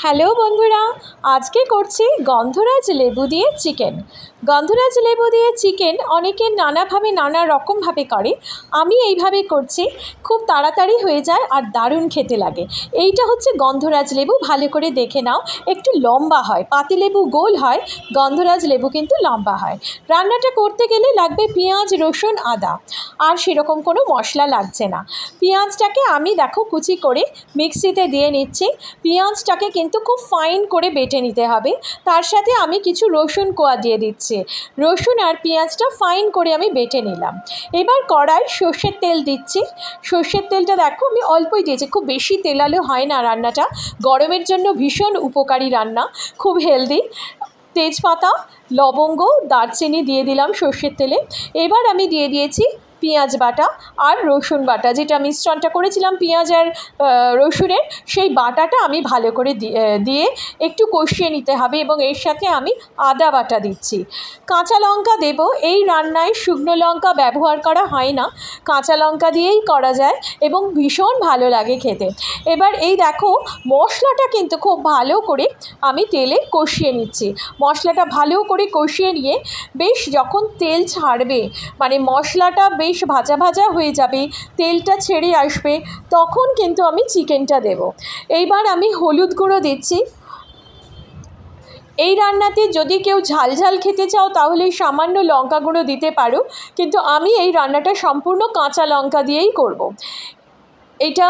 Hello বন্ধুরা, আজকে করছি গন্ধরাজ লেবু দিয়ে চিকেন। গন্ধরাজ লেবু দিয়ে চিকেন অনেকে নানাভাবে নানা রকমভাবে করে। আমি এইভাবে করছি, খুব তাড়াতাড়ি হয়ে যায় আর দারুণ খেতে লাগে। এইটা হচ্ছে গন্ধরাজ লেবু, ভালো করে দেখে নাও। একটু লম্বা হয়, পাতিলেবু গোল হয়, গন্ধরাজ লেবু কিন্তু লম্বা হয়। রান্নাটা করতে গেলে লাগবে পেঁয়াজ, রসুন, আদা, আর সেরকম কোনো মশলা লাগছে না। পেঁয়াজটাকে আমি দেখো কুচি করে মিক্সিতে দিয়ে নিচ্ছি। পেঁয়াজটাকে কিন্তু খুব ফাইন করে বেটে নিতে হবে। তার সাথে আমি কিছু রসুন কোয়া দিয়ে দিচ্ছি। রসুন আর পেঁয়াজটা ফাইন করে আমি বেটে নিলাম। এবার কড়াই সর্ষের তেল দিচ্ছি। সর্ষের তেলটা দেখো আমি অল্পই দিয়েছি, খুব বেশি তেলালো হয় না রান্নাটা। গরমের জন্য ভীষণ উপকারী রান্না, খুব হেলদি। তেজপাতা, লবঙ্গ, দারচিনি দিয়ে দিলাম সর্ষের তেলে। এবার আমি দিয়ে দিয়েছি পেঁয়াজ বাটা আর রসুন বাটা, যেটা মিশ্রণটা করেছিলাম পেঁয়াজ আর রসুনের, সেই বাটাটা আমি ভালো করে দিয়ে একটু কষিয়ে নিতে হবে। এবং এর সাথে আমি আদা বাটা দিচ্ছি। কাঁচা লঙ্কা দেব। এই রান্নায় শুকনো লঙ্কা ব্যবহার করা হয় না, কাঁচা লঙ্কা দিয়েই করা যায় এবং ভীষণ ভালো লাগে খেতে। এবার এই দেখো মশলাটা কিন্তু খুব ভালো করে আমি তেলে কষিয়ে নিচ্ছি। মশলাটা ভালো করে কষিয়ে নিয়ে বেশ যখন তেল ছাড়বে, মানে মশলাটা বেশ ভাজা ভাজা হয়ে যাবে, তেলটা ছেড়ে আসবে, তখন কিন্তু আমি চিকেনটা দেব। এইবার আমি হলুদ গুঁড়ো দিচ্ছি। এই রান্নাতে যদি কেউ ঝাল ঝাল খেতে চাও তাহলে সামান্য লঙ্কা গুঁড়ো দিতে পারো, কিন্তু আমি এই রান্নাটা সম্পূর্ণ কাঁচা লঙ্কা দিয়েই করব। এটা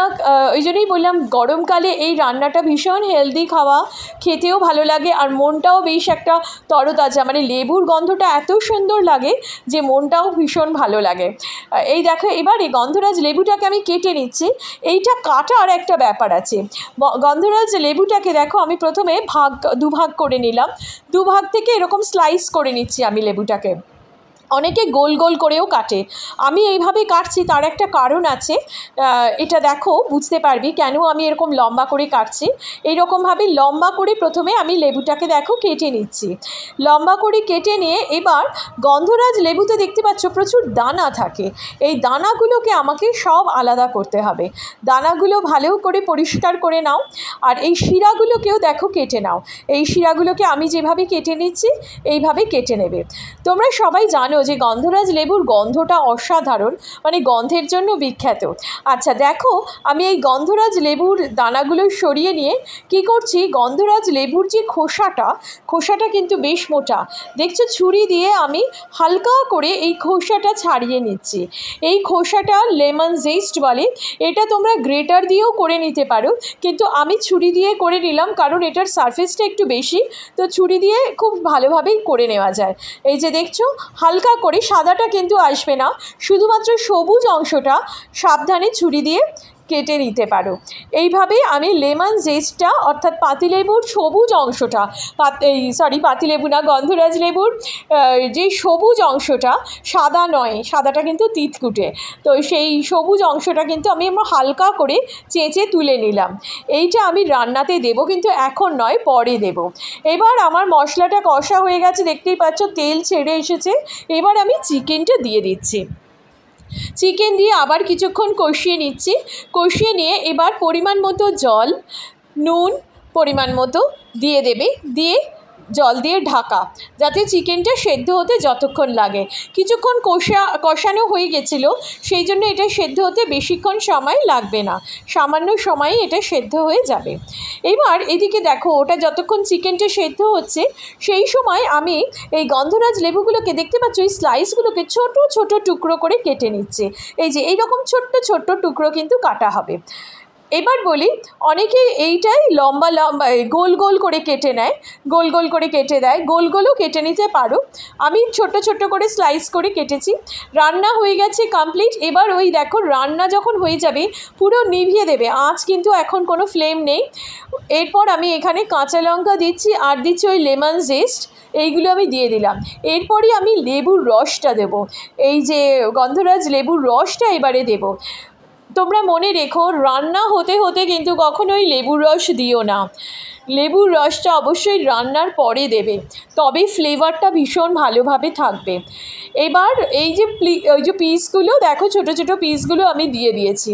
ওই জন্যই বললাম গরমকালে এই রান্নাটা ভীষণ হেলদি খাওয়া, খেতেও ভালো লাগে আর মনটাও বেশ একটা তরতাজা, মানে লেবুর গন্ধটা এত সুন্দর লাগে যে মনটাও ভীষণ ভালো লাগে। এই দেখো এবার এই গন্ধরাজ লেবুটাকে আমি কেটে নিচ্ছি। এইটা কাটার একটা ব্যাপার আছে। গন্ধরাজ লেবুটাকে দেখো আমি প্রথমে দুভাগ করে নিলাম। দুভাগ থেকে এরকম স্লাইস করে নিচ্ছি আমি লেবুটাকে। অনেকে গোল গোল করেও কাটে, আমি এইভাবে কাটছি, তার একটা কারণ আছে। এটা দেখো বুঝতে পারবি কেন আমি এরকম লম্বা করে কাটছি। এইরকমভাবে লম্বা করে প্রথমে আমি লেবুটাকে দেখো কেটে নিচ্ছি। লম্বা করে কেটে নিয়ে এবার গন্ধরাজ লেবুতে দেখতে পাচ্ছ প্রচুর দানা থাকে। এই দানাগুলোকে আমাকে সব আলাদা করতে হবে। দানাগুলো ভালো করে পরিষ্কার করে নাও। আর এই শিরাগুলোকেও দেখো কেটে নাও। এই শিরাগুলোকে আমি যেভাবে কেটে নিচ্ছি এইভাবে কেটে নেবে। তোমরা সবাই জানো যে গন্ধরাজ লেবুর গন্ধটা অসাধারণ, মানে গন্ধের জন্য বিখ্যাত। আচ্ছা দেখো আমি এই গন্ধরাজ লেবুর দানাগুলো সরিয়ে নিয়ে কি করছি, গন্ধরাজ লেবুর যে খোসাটা কিন্তু বেশ মোটা, দেখছো ছুরি দিয়ে আমি হালকা করে এই খোসাটা ছাড়িয়ে নিচ্ছি। এই খোসাটা লেমন জেস্ট বলে। এটা তোমরা গ্রেটার দিয়েও করে নিতে পারো, কিন্তু আমি ছুরি দিয়ে করে নিলাম কারণ এটার সারফেসটা একটু বেশি, তো ছুরি দিয়ে খুব ভালোভাবেই করে নেওয়া যায়। এই যে দেখছো হালকা করে, সাদাটা কিন্তু আসবে না, শুধুমাত্র সবুজ অংশটা সাবধানে ছুরি দিয়ে কেটে নিতে পারো। এইভাবে আমি লেমন জেস্টটা অর্থাৎ পাতিলেবুর সবুজ অংশটা, পাতিলেবু না, গন্ধরাজ লেবুর যে সবুজ অংশটা, সাদা নয়, সাদাটা কিন্তু তিতকুটে, তো সেই সবুজ অংশটা কিন্তু আমি হালকা করে চেঁচে তুলে নিলাম। এইটা আমি রান্নাতে দেব, কিন্তু এখন নয়, পরে দেব। এবার আমার মশলাটা কষা হয়ে গেছে, দেখতেই পাচ্ছ তেল ছেড়ে এসেছে। এবার আমি চিকেনটা দিয়ে দিচ্ছি। চিকেন দিয়ে আবার কিছুক্ষণ কষিয়ে নিচ্ছি। কষিয়ে নিয়ে এবার পরিমাণ মতো জল, নুন পরিমাণ মতো দিয়ে দেবে, দিয়ে জল দিয়ে ঢাকা, যাতে চিকেনটা সেদ্ধ হতে যতক্ষণ লাগে। কিছুক্ষণ কষানো হয়ে গেছিলো, সেই জন্য এটা সেদ্ধ হতে বেশিক্ষণ সময় লাগবে না, সামান্য সময়ে এটা সেদ্ধ হয়ে যাবে। এবার এদিকে দেখো ওটা যতক্ষণ চিকেনটা সেদ্ধ হচ্ছে সেই সময় আমি এই গন্ধরাজ লেবুগুলোকে দেখতে পাচ্ছ, এই স্লাইসগুলোকে ছোট ছোট টুকরো করে কেটে নিচ্ছে। এই যে এইরকম ছোট্ট ছোট্ট টুকরো কিন্তু কাটা হবে। এবার বলি, অনেকে এইটাই লম্বা লম্বা গোল গোল করে কেটে নেয়, গোল গোল করে কেটে দেয়, গোল গোলও কেটে নিতে পারো। আমি ছোট্ট ছোট্ট করে স্লাইস করে কেটেছি। রান্না হয়ে গেছে কমপ্লিট। এবার ওই দেখো রান্না যখন হয়ে যাবে পুরো নিভিয়ে দেবে আঁচ, কিন্তু এখন কোনো ফ্লেম নেই। এরপর আমি এখানে কাঁচা লঙ্কা দিচ্ছি আর দিচ্ছি ওই লেমন জেস্ট, এইগুলো আমি দিয়ে দিলাম। এরপরই আমি লেবুর রসটা দেব, এই যে গন্ধরাজ লেবুর রসটা এবারে দেব। তোমরা মনে রেখো রান্না হতে হতে কিন্তু কখনোই লেবুর রস দিও না, লেবুর রসটা অবশ্যই রান্নার পরে দেবে, তবে ফ্লেভারটা ভীষণ ভালোভাবে থাকবে। এবার এই যে পিসগুলো দেখো, ছোটো ছোটো পিসগুলো আমি দিয়ে দিয়েছি।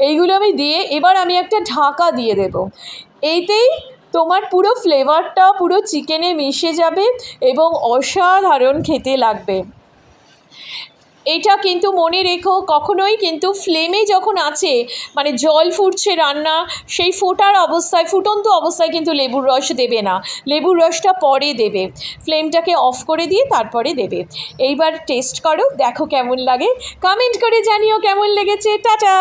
এইগুলো আমি দিয়ে এবার আমি একটা ঢাকা দিয়ে দেব। এইতেই তোমার পুরো ফ্লেভারটা পুরো চিকেনে মিশে যাবে এবং অসাধারণ খেতে লাগবে। এটা কিন্তু মনে রেখো, কখনোই কিন্তু ফ্লেমে যখন আছে মানে জল ফুটছে রান্না, সেই ফোটার অবস্থায়, ফুটন্ত অবস্থায় কিন্তু লেবুর রস দেবে না, লেবুর রসটা পরে দেবে। ফ্লেমটাকে অফ করে দিয়ে তারপরে দেবে। এইবার টেস্ট করো, দেখো কেমন লাগে, কমেন্ট করে জানিও কেমন লেগেছে। টাটা।